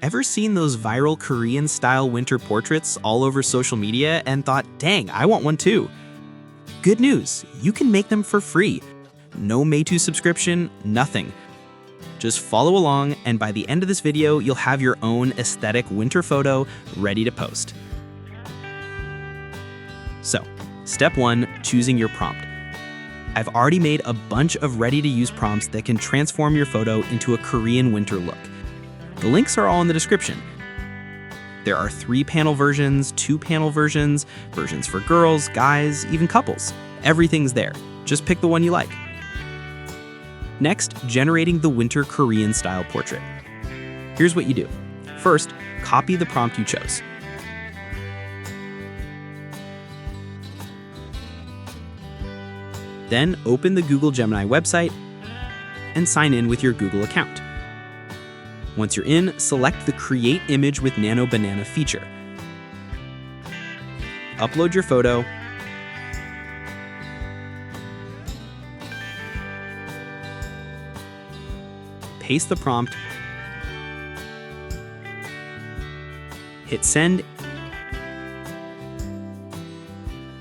Ever seen those viral Korean-style winter portraits all over social media and thought, dang, I want one too? Good news, you can make them for free. No Meitu subscription, nothing. Just follow along, and by the end of this video, you'll have your own aesthetic winter photo ready to post. So, step 1, choosing your prompt. I've already made a bunch of ready-to-use prompts that can transform your photo into a Korean winter look. The links are all in the description. There are 3-panel versions, 2-panel versions, versions for girls, guys, even couples. Everything's there. Just pick the one you like. Next, generating the winter Korean-style portrait. Here's what you do. First, copy the prompt you chose. Then open the Google Gemini website and sign in with your Google account. Once you're in, select the Create Image with Nano Banana feature. Upload your photo, paste the prompt, hit send,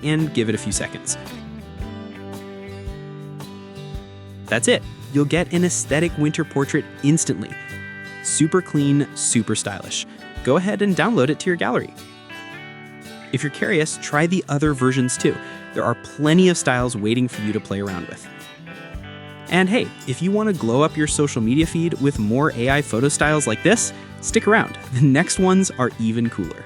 and give it a few seconds. That's it. You'll get an aesthetic winter portrait instantly. Super clean, super stylish. Go ahead and download it to your gallery. If you're curious, try the other versions too. There are plenty of styles waiting for you to play around with. And hey, if you want to glow up your social media feed with more AI photo styles like this, stick around. The next ones are even cooler.